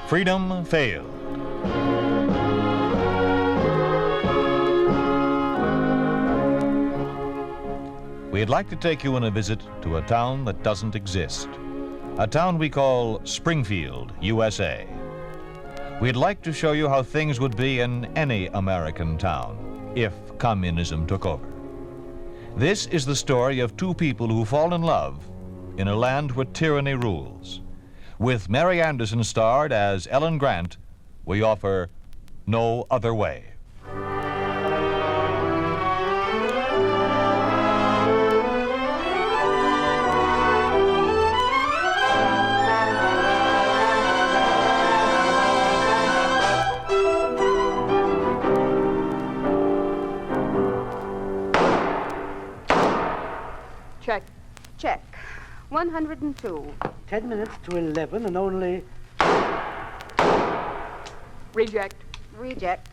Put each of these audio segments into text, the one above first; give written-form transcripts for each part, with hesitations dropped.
Freedom failed. We'd like to take you on a visit to a town that doesn't exist. A town we call Springfield, USA. We'd like to show you how things would be in any American town if communism took over. This is the story of two people who fall in love in a land where tyranny rules. With Mary Anderson starred as Ellen Grant, we offer No Other Way. Check. Check. 102. 10 minutes to 11 and only... Reject. Reject.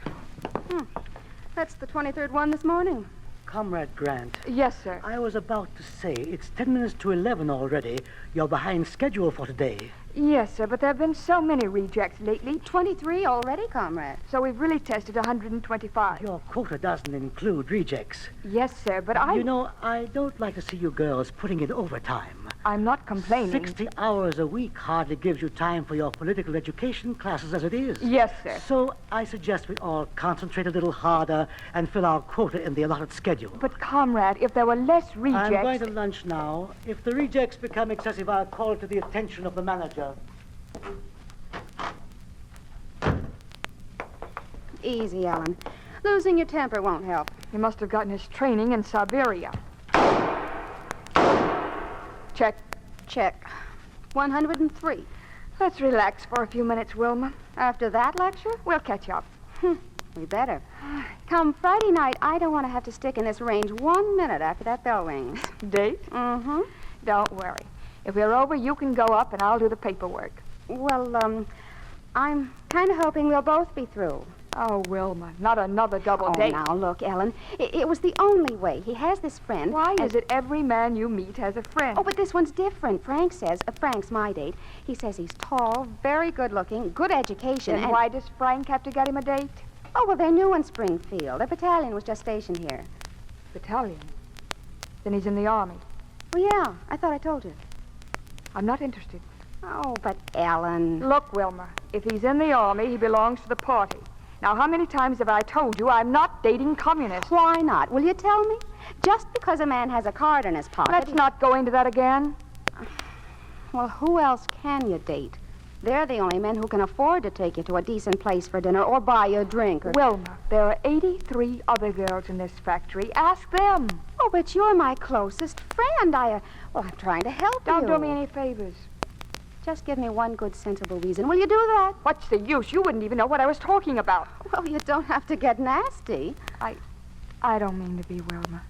That's the 23rd one this morning. Comrade Grant. Yes, sir. I was about to say, it's 10 minutes to 11 already. You're behind schedule for today. Yes, sir, but there have been so many rejects lately. 23 already, comrade. So we've really tested 125. Your quota doesn't include rejects. Yes, sir, but You know, I don't like to see you girls putting in overtime. I'm not complaining. 60 hours a week hardly gives you time for your political education classes as it is. Yes, sir. So I suggest we all concentrate a little harder and fill our quota in the allotted schedule. But, comrade, if there were less rejects... I'm going to lunch now. If the rejects become excessive, I'll call it to the attention of the manager. Easy, Ellen. Losing your temper won't help. He must have gotten his training in Siberia. Check. Check. 103. Let's relax for a few minutes, Wilma. After that lecture? We'll catch up. We better. Come Friday night, I don't want to have to stick in this range 1 minute after that bell rings. Date? Mm-hmm. Don't worry. If we're over, you can go up and I'll do the paperwork. Well, I'm kind of hoping we'll both be through. Oh, Wilma, not another double date. Now, look, Ellen, it was the only way. He has this friend. Why is it every man you meet has a friend? Oh, but this one's different. Frank's my date. He says he's tall, very good-looking, good education, Then why does Frank have to get him a date? Oh, well, they're new in Springfield. Their battalion was just stationed here. Battalion? Then he's in the Army. Well, yeah, I thought I told you. I'm not interested. Oh, but Ellen... Look, Wilma, if he's in the Army, he belongs to the party. Now, how many times have I told you I'm not dating communists? Why not? Will you tell me? Just because a man has a card in his pocket... Let's not go into that again. Well, who else can you date? They're the only men who can afford to take you to a decent place for dinner or buy you a drink or... Wilma, there are 83 other girls in this factory. Ask them. Oh, but you're my closest friend. Well, I'm trying to help you. Don't do me any favors. Just give me one good, sensible reason. Will you do that? What's the use? You wouldn't even know what I was talking about. Well, you don't have to get nasty. I don't mean to be, Wilma.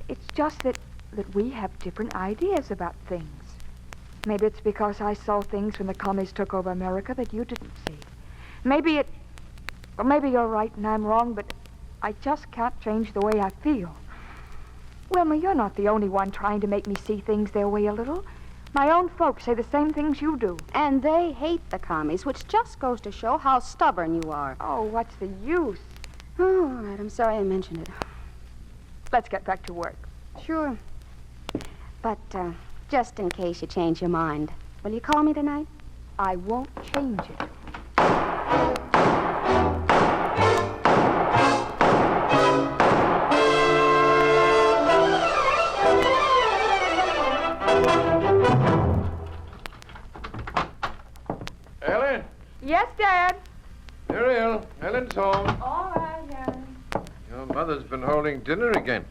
It's just that we have different ideas about things. Maybe it's because I saw things when the commies took over America that you didn't see. Maybe you're right and I'm wrong, but I just can't change the way I feel. Wilma, you're not the only one trying to make me see things their way a little. My own folks say the same things you do. And they hate the commies, which just goes to show how stubborn you are. Oh, what's the use? Oh, all right, I'm sorry I mentioned it. Let's get back to work. Sure. But, just in case you change your mind, will you call me tonight? I won't change it. Ellen? Yes, Dad? Ariel, Ellen's home. All right, Ellen. Your mother's been holding dinner again.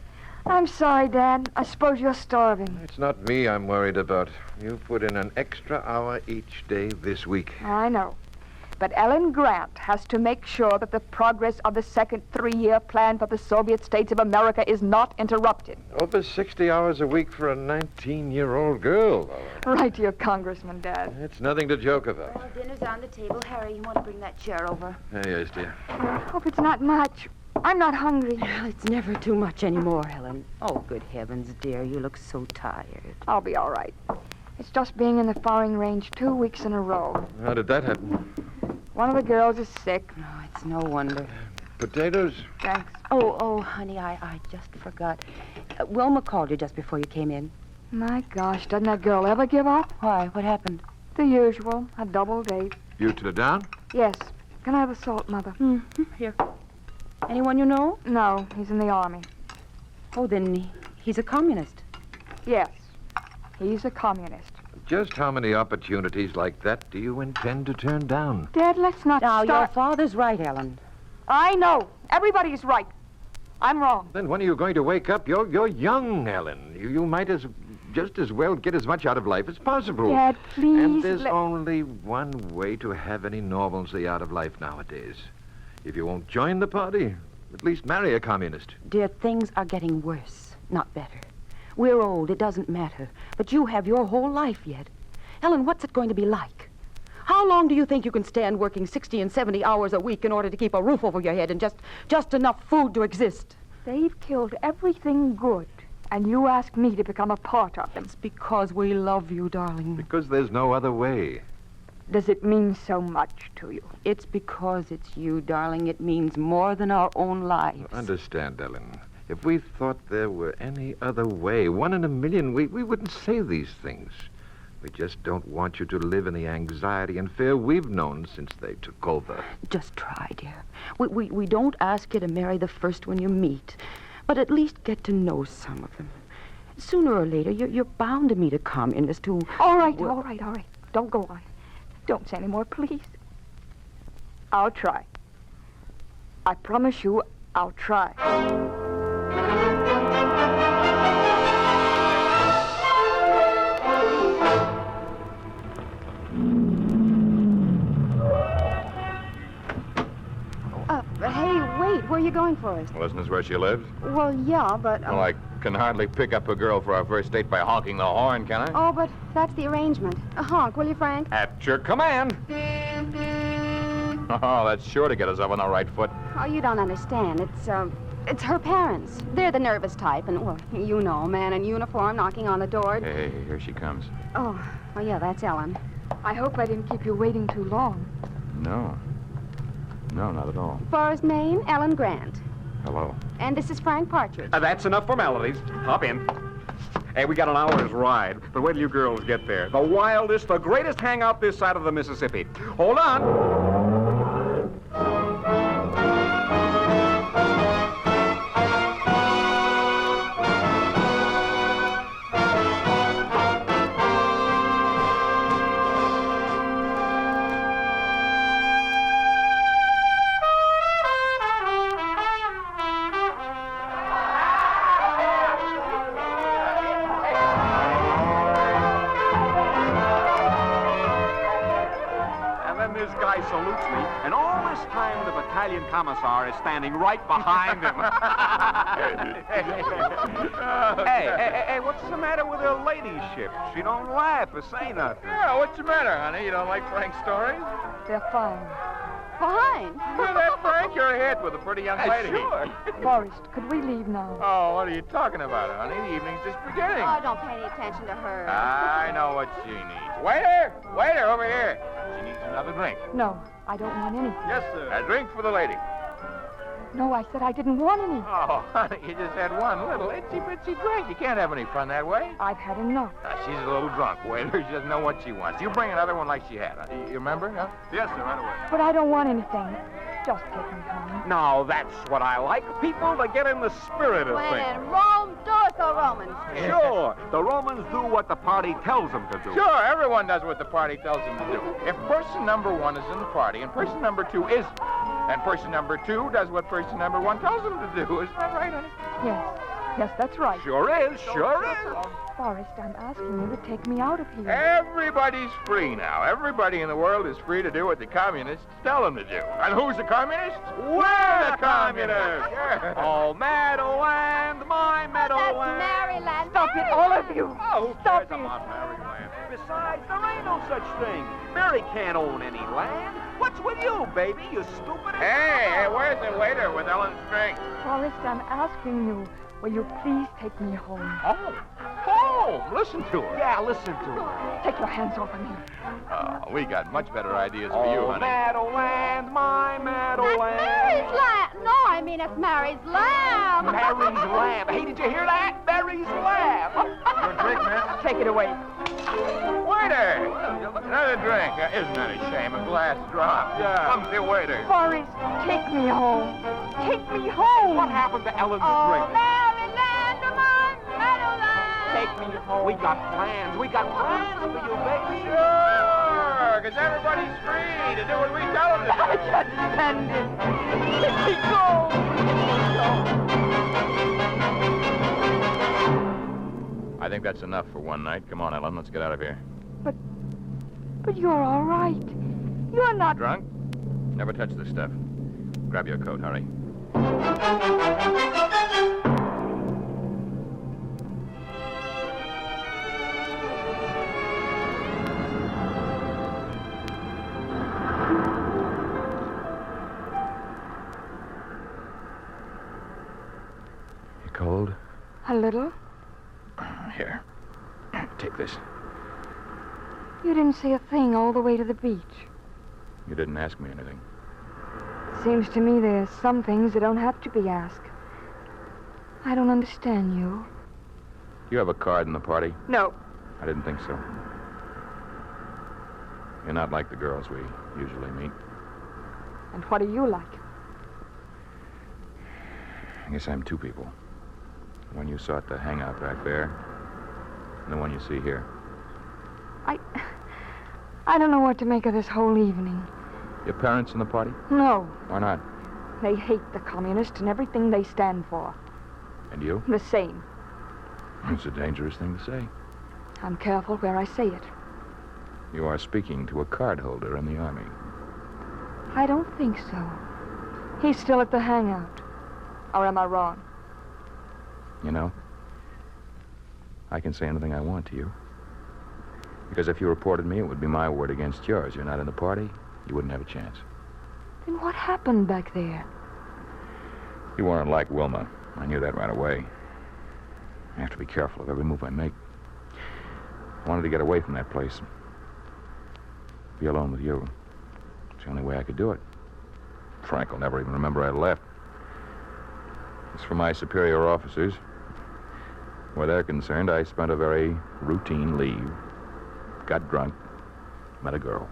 I'm sorry, Dad. I suppose you're starving. It's not me I'm worried about. You put in an extra hour each day this week. I know. But Ellen Grant has to make sure that the progress of the second 3-year plan for the Soviet states of America is not interrupted. Over 60 hours a week for a 19-year-old girl. Right, dear Congressman, Dad. It's nothing to joke about. Well, dinner's on the table. Harry, you want to bring that chair over? Yes, dear. I hope it's not much. I'm not hungry. Well, it's never too much anymore, Helen. Oh, good heavens, dear. You look so tired. I'll be all right. It's just being in the firing range 2 weeks in a row. How did that happen? One of the girls is sick. No, it's no wonder. Potatoes? Thanks. Oh, honey, I just forgot. Wilma called you just before you came in. My gosh, doesn't that girl ever give up? Why? What happened? The usual, a double date. You to the down? Yes. Can I have the salt, Mother? Here. Anyone you know? No, he's in the army. Oh, then he's a communist. Yes, he's a communist. Just how many opportunities like that do you intend to turn down? Dad, let's not Now, your start... father's right, Ellen. I know. Everybody's right. I'm wrong. Then when are you going to wake up? You're young, Ellen. You might just as well get as much out of life as possible. Dad, please. And there's only one way to have any normalcy out of life nowadays. If you won't join the party, at least marry a communist. Dear, things are getting worse, not better. We're old, it doesn't matter. But you have your whole life yet. Ellen, what's it going to be like? How long do you think you can stand working 60 and 70 hours a week in order to keep a roof over your head and just enough food to exist? They've killed everything good, and you ask me to become a part of them. It's because we love you, darling. Because there's no other way. Does it mean so much to you? It's because it's you, darling. It means more than our own lives. Understand, Ellen. If we thought there were any other way, 1 in a million, we wouldn't say these things. We just don't want you to live in the anxiety and fear we've known since they took over. Just try, dear. We don't ask you to marry the first one you meet, but at least get to know some of them. Sooner or later, you're bound to meet a communist who... All right. Don't go on. Don't say any more, please. I'll try. I promise you, I'll try. Hey, wait. Where are you going first? Well, isn't this where she lives? Well, yeah, but... Well, I can hardly pick up a girl for our first date by honking the horn, can I? Oh, but that's the arrangement. A honk, will you, Frank? At your command. Oh, that's sure to get us up on the right foot. Oh, you don't understand. It's her parents. They're the nervous type, and, well, you know, a man in uniform knocking on the door. Hey, here she comes. Oh, yeah, that's Ellen. I hope I didn't keep you waiting too long. No. No, not at all. Forest, Maine, Ellen Grant. Hello. And this is Frank Partridge. That's enough formalities. Hop in. Hey, we got an hour's ride, but wait till you girls get there. The wildest, the greatest hangout this side of the Mississippi. Hold on. This guy salutes me, and all this time the battalion commissar is standing right behind him. Hey, what's the matter with her ladyship? She don't laugh or say nothing. Yeah, what's the matter, honey? You don't like Frank's stories? They're fine. Fine. You hear that, Frank? You're a hit with a pretty young lady. Sure. Forrest, could we leave now? Oh, what are you talking about, honey? The evening's just beginning. Oh, don't pay any attention to her. I know what she needs. Waiter, over here. She needs another drink. No, I don't want any. Yes, sir. A drink for the lady. No, I said I didn't want any. Oh, honey, you just had one little itsy-bitsy drink. You can't have any fun that way. I've had enough. She's a little drunk, waiter. She doesn't know what she wants. You bring another one like she had. You remember? Huh? Yes, sir, right away. But I don't want anything. Just take me home. Now, that's what I like. People that get in the spirit of When things. in Rome, doeth the Romans. Sure. The Romans do what the party tells them to do. Sure, everyone does what the party tells them to do. If person number 1 is in the party and person number 2 isn't, and person number 2 does what person number 1 tells them to do, isn't that right, honey? Yes, that's right. Sure is. Forrest, I'm asking you to take me out of here. Everybody's free now. Everybody in the world is free to do what the communists tell them to do. And who's the communists? We're the communists! Yeah. Oh, Meadowland, my Meadowland. That's Maryland. Stop it, all of you. Oh, Stop come it. on, Maryland. Besides, there ain't no such thing. Mary can't own any land. What's with you, baby? You stupid. Hey, where's the waiter with Ellen's drink? Forrest, I'm asking you, will you please take me home? Home? Home? home. Listen to her. Yeah, listen to her. Take your hands off of me. Oh, we got much better ideas for you, honey. Meadowland, my Meadowland. Mary's lamb. No, I mean it's Mary's lamb. Mary's lamb. Hey, did you hear that? Mary's lamb. Your drink, miss. Take it away. Waiter! Another drink. Isn't that a shame? A glass dropped. Comes the waiter. Forrest, take me home. Take me home. What happened to Ellen's Oh, drink? Maryland, my Meadowland. Take me home. We got plans. We got plans for you, baby. Sure, because everybody's free to do what we tell them to I do. can't stand it. Let me go. I think that's enough for one night. Come on, Ellen, let's get out of here. But you're all right. You're not... Drunk? Never touch this stuff. Grab your coat, hurry. You cold? A little. Here. Take this. You didn't say a thing all the way to the beach. You didn't ask me anything. Seems to me there's some things that don't have to be asked. I don't understand you. You have a card in the party? No. I didn't think so. You're not like the girls we usually meet. And what are you like? I guess I'm two people. The one you saw at the hangout back there, and the one you see here. I don't know what to make of this whole evening. Your parents in the party? No. Why not? They hate the communists and everything they stand for. And you? The same. It's a dangerous thing to say. I'm careful where I say it. You are speaking to a card holder in the Army. I don't think so. He's still at the hangout. Or am I wrong? You know, I can say anything I want to you. Because if you reported me, it would be my word against yours. You're not in the party, you wouldn't have a chance. Then what happened back there? You weren't like Wilma. I knew that right away. I have to be careful of every move I make. I wanted to get away from that place. Be alone with you. It's the only way I could do it. Frank will never even remember I left. As for my superior officers, where they're concerned, I spent a very routine leave. Got drunk, met a girl.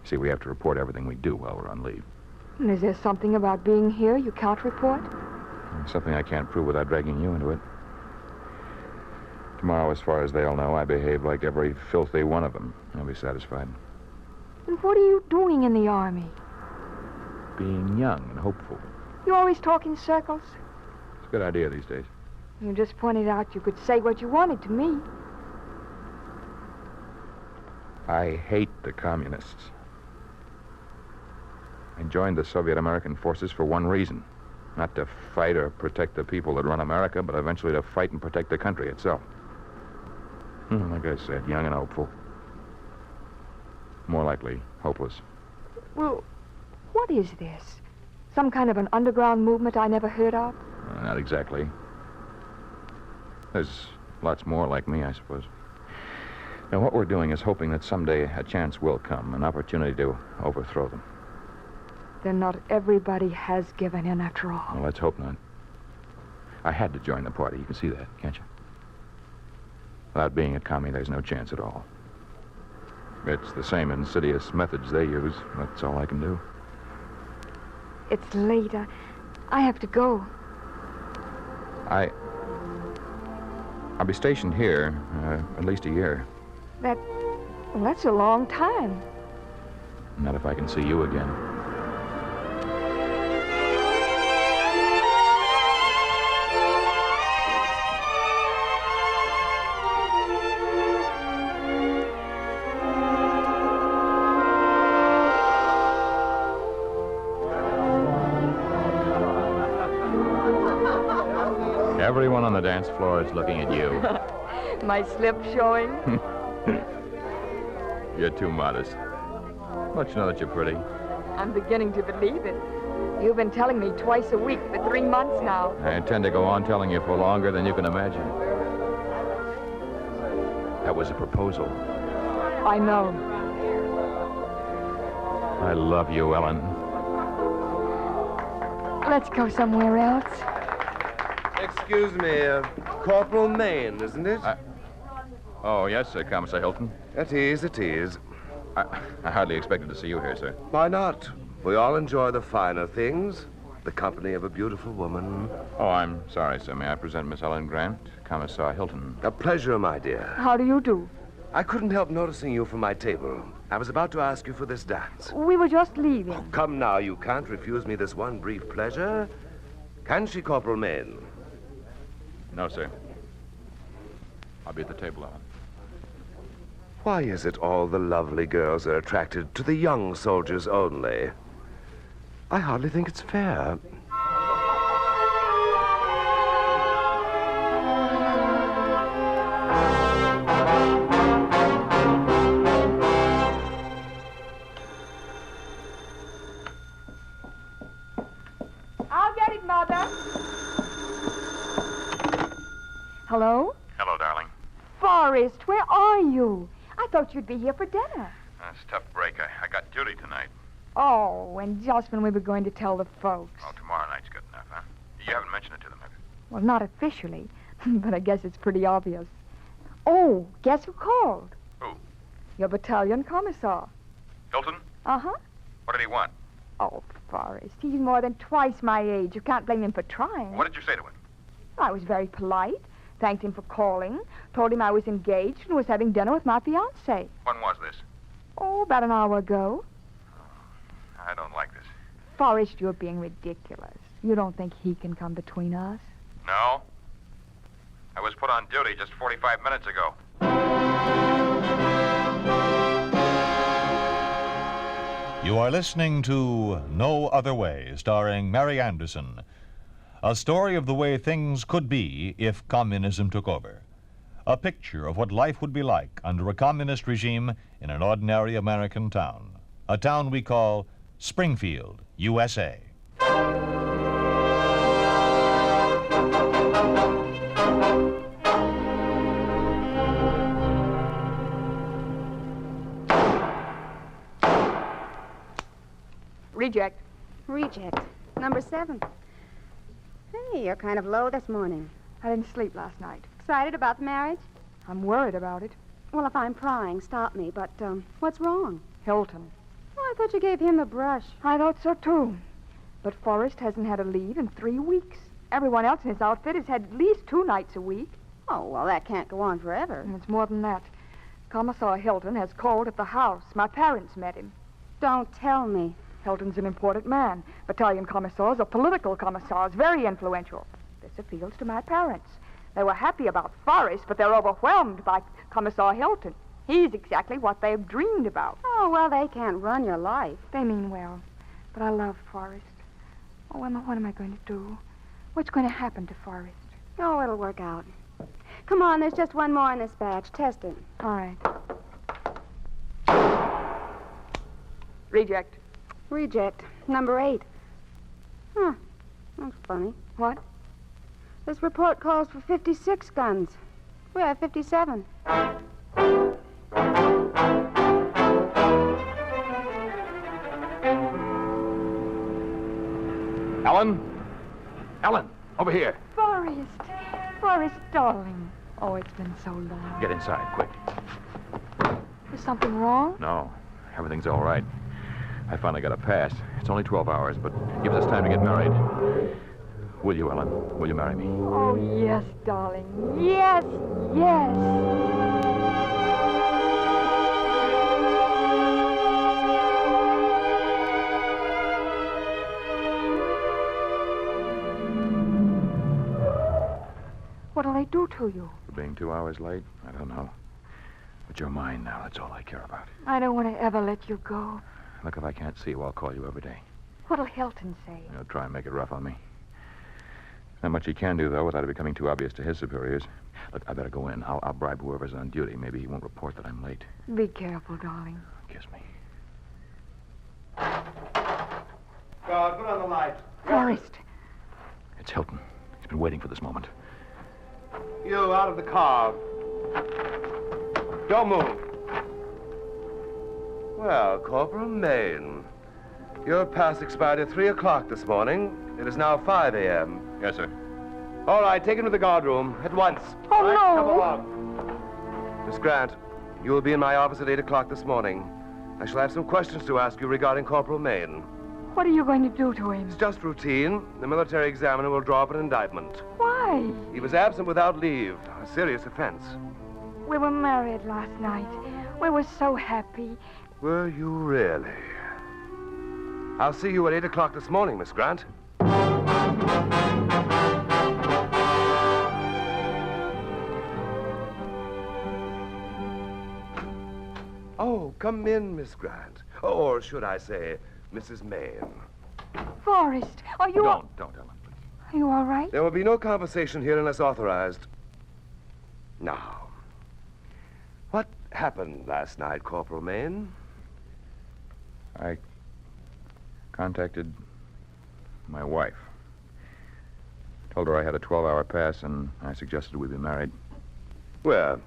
See, we have to report everything we do while we're on leave. And is there something about being here you can't report? Something I can't prove without dragging you into it. Tomorrow, as far as they'll know, I behave like every filthy one of them. They'll be satisfied. And what are you doing in the Army? Being young and hopeful. You always talk in circles. It's a good idea these days. You just pointed out you could say what you wanted to me. I hate the communists. I joined the Soviet American forces for one reason. Not to fight or protect the people that run America, but eventually to fight and protect the country itself. Like I said, young and hopeful. More likely, hopeless. Well, what is this? Some kind of an underground movement I never heard of? Not exactly. There's lots more like me, I suppose. Now, what we're doing is hoping that someday a chance will come, an opportunity to overthrow them. Then not everybody has given in after all. Well, let's hope not. I had to join the party. You can see that, can't you? Without being a commie, there's no chance at all. It's the same insidious methods they use. That's all I can do. It's late. I have to go. I'll be stationed here at least a year. That's a long time. Not if I can see you again. Everyone on the dance floor is looking at you. My slip showing? You're too modest. Don't you know that you're pretty? I'm beginning to believe it. You've been telling me twice a week for 3 months now. I intend to go on telling you for longer than you can imagine. That was a proposal. I know. I love you, Ellen. Let's go somewhere else. Excuse me, Corporal Maine, isn't it? Oh, yes, Commissar Hilton. It is, it is. I hardly expected to see you here, sir. Why not? We all enjoy the finer things. The company of a beautiful woman. Oh, I'm sorry, sir. May I present Miss Ellen Grant, Commissar Hilton? A pleasure, my dear. How do you do? I couldn't help noticing you from my table. I was about to ask you for this dance. We were just leaving. Oh, come now, you can't refuse me this one brief pleasure. Can she, Corporal Maine? No, sir. I'll be at the table, Ellen. Why is it all the lovely girls are attracted to the young soldiers only? I hardly think it's fair. I'll get it, Mother. Hello? Hello, darling. Forrest, where are you? I thought you'd be here for dinner. It's a tough break. I got duty tonight. Oh, and just when we were going to tell the folks. Oh, tomorrow night's good enough, huh? You haven't mentioned it to them, have you? Well, not officially, but I guess it's pretty obvious. Oh, guess who called? Who? Your battalion commissar. Hilton? Uh-huh. What did he want? Oh, Forrest, he's more than twice my age. You can't blame him for trying. What did you say to him? I was very polite, thanked him for calling, told him I was engaged and was having dinner with my fiancé. When was this? Oh, about an hour ago. I don't like this. Forrest, you're being ridiculous. You don't think he can come between us? No. I was put on duty just 45 minutes ago. You are listening to No Other Way, starring Mary Anderson. A story of the way things could be if communism took over. A picture of what life would be like under a communist regime in an ordinary American town. A town we call Springfield, USA. Reject. Reject. Number 7. Hey, you're kind of low this morning. I didn't sleep last night. Excited about the marriage? I'm worried about it. Well, if I'm prying, stop me. But, what's wrong? Hilton. Oh, I thought you gave him the brush. I thought so, too. But Forrest hasn't had a leave in 3 weeks. Everyone else in his outfit has had at least 2 nights a week. Oh, well, that can't go on forever. And it's more than that. Commissar Hilton has called at the house. My parents met him. Don't tell me. Hilton's an important man. Battalion commissars are political commissars, very influential. This appeals to my parents. They were happy about Forrest, but they're overwhelmed by Commissar Hilton. He's exactly what they've dreamed about. Oh, well, they can't run your life. They mean well, but I love Forrest. Oh, Emma, what am I going to do? What's going to happen to Forrest? Oh, it'll work out. Come on, there's just one more in this batch. Test it. All right. Reject. Reject. Number 8. Huh. That's funny. What? This report calls for 56 guns. We have 57. Ellen? Ellen, over here. Forrest. Forrest, darling. Oh, it's been so long. Get inside, quick. Is something wrong? No, everything's all right. I finally got a pass. It's only 12 hours, but gives us time to get married. Will you, Ellen? Will you marry me? Oh, yes, darling. Yes, yes. What'll they do to you? For being 2 hours late? I don't know. But you're mine now. That's all I care about. I don't want to ever let you go. Look, if I can't see you, I'll call you every day. What'll Hilton say? He'll try and make it rough on me. Not much he can do, though, without it becoming too obvious to his superiors. Look, I better go in. I'll bribe whoever's on duty. Maybe he won't report that I'm late. Be careful, darling. Kiss me. God, put on the light. Forrest. It's Hilton. He's been waiting for this moment. You out of the car. Don't move. Well, Corporal Maine, your pass expired at 3 o'clock this morning. It is now 5 a.m. Yes, sir. All right, take him to the guardroom at once. Oh, All right, no. Come along. Miss Grant, you will be in my office at 8 o'clock this morning. I shall have some questions to ask you regarding Corporal Maine. What are you going to do to him? It's just routine. The military examiner will draw up an indictment. Why? He was absent without leave, a serious offense. We were married last night. We were so happy. Were you really? I'll see you at 8 o'clock this morning, Miss Grant. Oh, come in, Miss Grant. Or should I say, Mrs. Maine. Forrest, are you... Don't, Ellen, please. Are you all right? There will be no conversation here unless authorized. Now, what happened last night, Corporal Maine? I contacted my wife. Told her I had a 12-hour pass, and I suggested we be married. Where?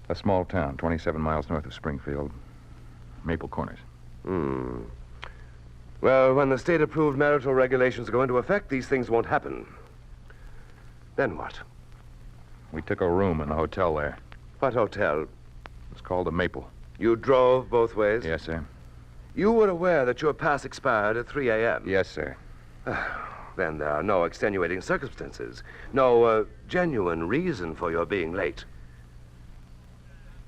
A small town, 27 miles north of Springfield. Maple Corners. Well, when the state-approved marital regulations go into effect, these things won't happen. Then what? We took a room in the hotel there. What hotel? It's called the Maple. You drove both ways? Yes, sir. You were aware that your pass expired at 3 a.m.? Yes, sir. Then there are no extenuating circumstances. No genuine reason for your being late.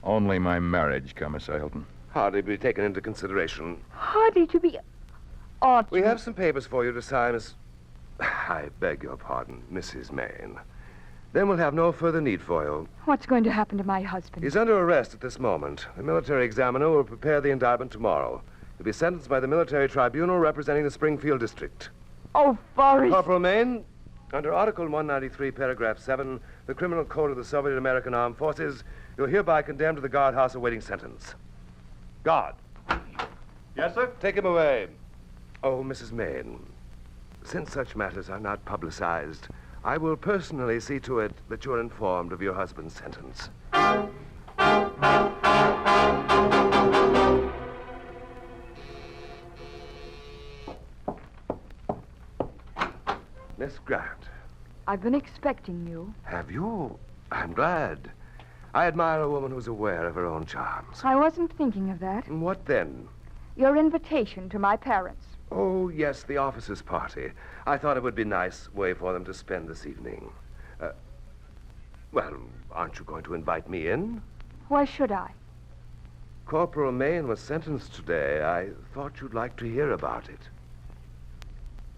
Only my marriage, Commissar Hilton. Hardly be taken into consideration. Hardly to be... Ought We you? have some papers for you to sign, Miss... I beg your pardon, Mrs. Maine. Then we'll have no further need for you. What's going to happen to my husband? He's under arrest at this moment. The military examiner will prepare the indictment tomorrow. He'll be sentenced by the military tribunal representing the Springfield district. Oh, Forrest. Corporal Maine, under Article 193, Paragraph 7, the Criminal Code of the Soviet American Armed Forces, you're hereby condemned to the guardhouse awaiting sentence. Guard. Yes, sir? Take him away. Oh, Mrs. Maine, since such matters are not publicized, I will personally see to it that you're informed of your husband's sentence. Miss Grant, I've been expecting you. have you? I'm glad. I admire a woman who's aware of her own charms. I wasn't thinking of that. What then? Your invitation to my parents. Oh, yes, the officers' party. I thought it would be a nice way for them to spend this evening. Well, aren't you going to invite me in? Why should I? Corporal Maine was sentenced today. I thought you'd like to hear about it.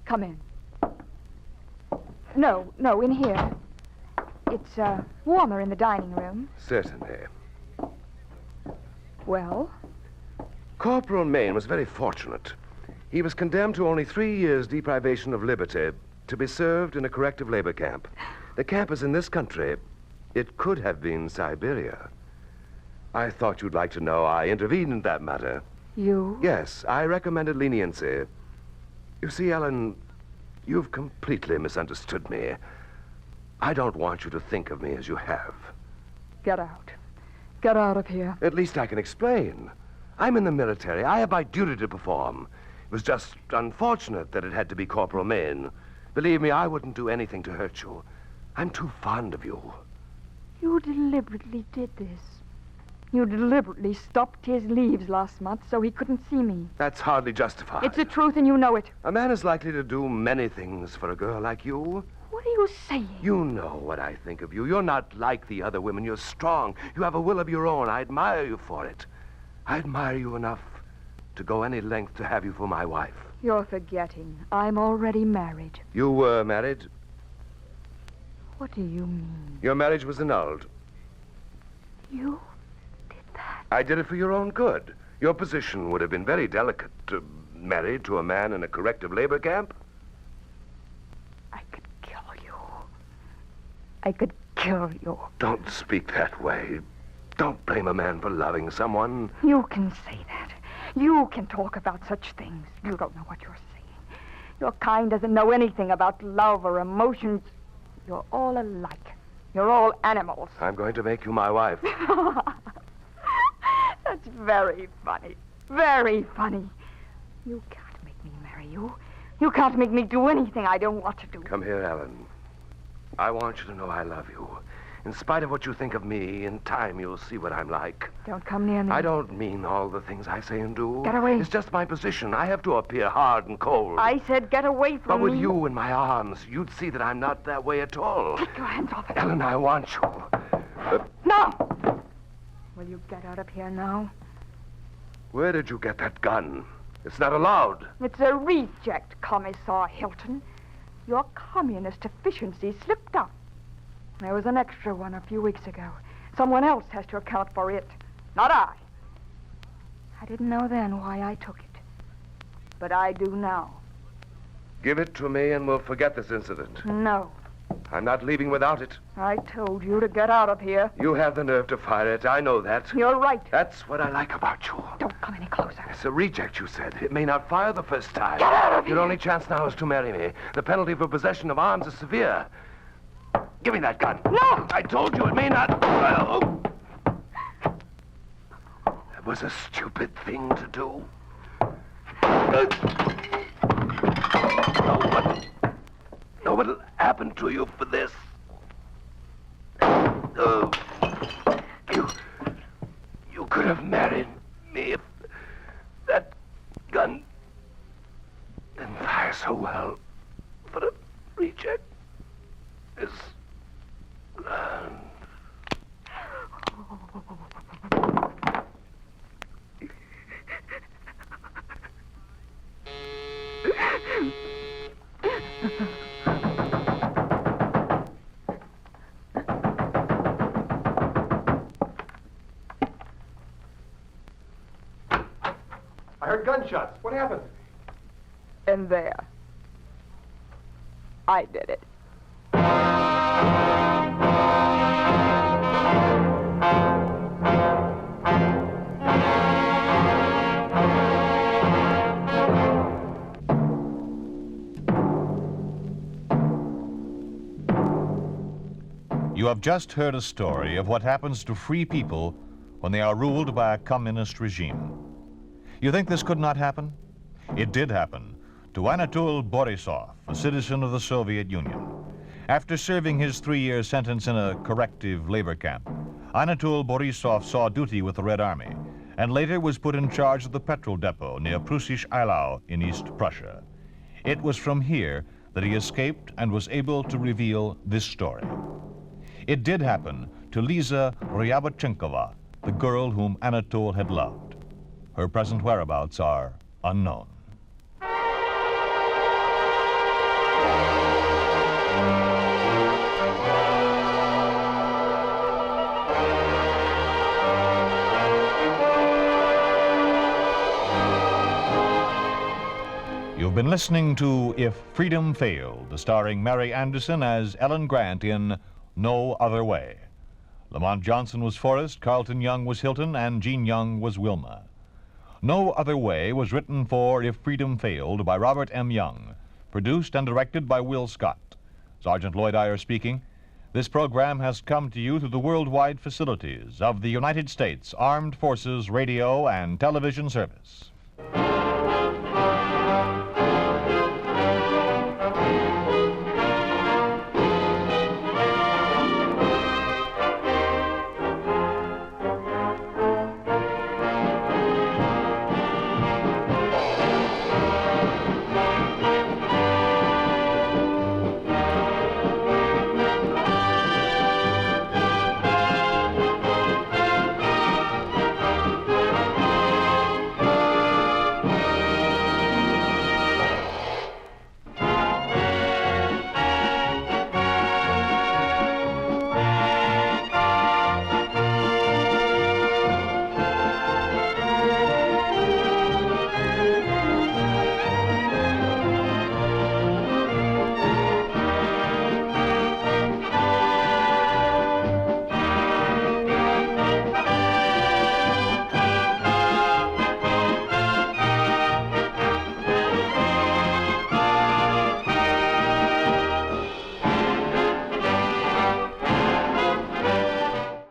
Come in. No, in here. It's warmer in the dining room. Certainly. Well? Corporal Maine was very fortunate. He was condemned to only 3 years' deprivation of liberty to be served in a corrective labor camp. The camp is in this country. It could have been Siberia. I thought you'd like to know I intervened in that matter. You? Yes, I recommended leniency. You see, Ellen, you've completely misunderstood me. I don't want you to think of me as you have. Get out. Get out of here. At least I can explain. I'm in the military. I have my duty to perform. It was just unfortunate that it had to be Corporal Maine. Believe me, I wouldn't do anything to hurt you. I'm too fond of you. You deliberately did this. You deliberately stopped his leaves last month so he couldn't see me. That's hardly justified. It's the truth and you know it. A man is likely to do many things for a girl like you. What are you saying? You know what I think of you. You're not like the other women. You're strong. You have a will of your own. I admire you for it. I admire you enough to go any length to have you for my wife. You're forgetting. I'm already married. You were married? What do you mean? Your marriage was annulled. You did that? I did it for your own good. Your position would have been very delicate, married to a man in a corrective labor camp. I could kill you. I could kill you. Don't speak that way. Don't blame a man for loving someone. You can say that. You can talk about such things. You don't know what you're saying. Your kind doesn't know anything about love or emotions. You're all alike. You're all animals. I'm going to make you my wife. That's very funny. Very funny. You can't make me marry you. You can't make me do anything I don't want to do. Come here, Ellen. I want you to know I love you. In spite of what you think of me, in time you'll see what I'm like. Don't come near me. I don't mean all the things I say and do. Get away. It's just my position. I have to appear hard and cold. I said get away from But with me. you in my arms, you'd see that I'm not that way at all. Take your hands off it. Ellen, I want you. No! Will you get out of here now? Where did you get that gun? It's not allowed. It's a reject, Commissar Hilton. Your communist efficiency slipped up. There was an extra one a few weeks ago. Someone else has to account for it, not I. I didn't know then why I took it, but I do now. Give it to me and we'll forget this incident. No. I'm not leaving without it. I told you to get out of here. You have the nerve to fire it. I know that. You're right. That's what I like about you. Don't come any closer. It's a reject, you said. It may not fire the first time. Get out of here! Your only chance now is to marry me. The penalty for possession of arms is severe. Give me that gun. No! I told you it may not... That was a stupid thing to do. No, what'll happen to you for this? You could have married me if that gun didn't fire so well. But a reject is... I heard gunshots. What happened? And there. I did it. You have just heard a story of what happens to free people when they are ruled by a communist regime. You think this could not happen? It did happen to Anatol Borisov, a citizen of the Soviet Union. After serving his 3-year sentence in a corrective labor camp, Anatol Borisov saw duty with the Red Army and later was put in charge of the petrol depot near Preußisch Eylau in East Prussia. It was from here that he escaped and was able to reveal this story. It did happen to Liza Ryabachenkova, the girl whom Anatol had loved. Her present whereabouts are unknown. You've been listening to If Freedom Failed, starring Mary Anderson as Ellen Grant in No Other Way. Lamont Johnson was Forrest, Carlton Young was Hilton, and Gene Young was Wilma. No Other Way was written for If Freedom Failed by Robert M. Young, produced and directed by Will Scott. Sergeant Lloyd Iyer speaking. This program has come to you through the worldwide facilities of the United States Armed Forces Radio and Television Service.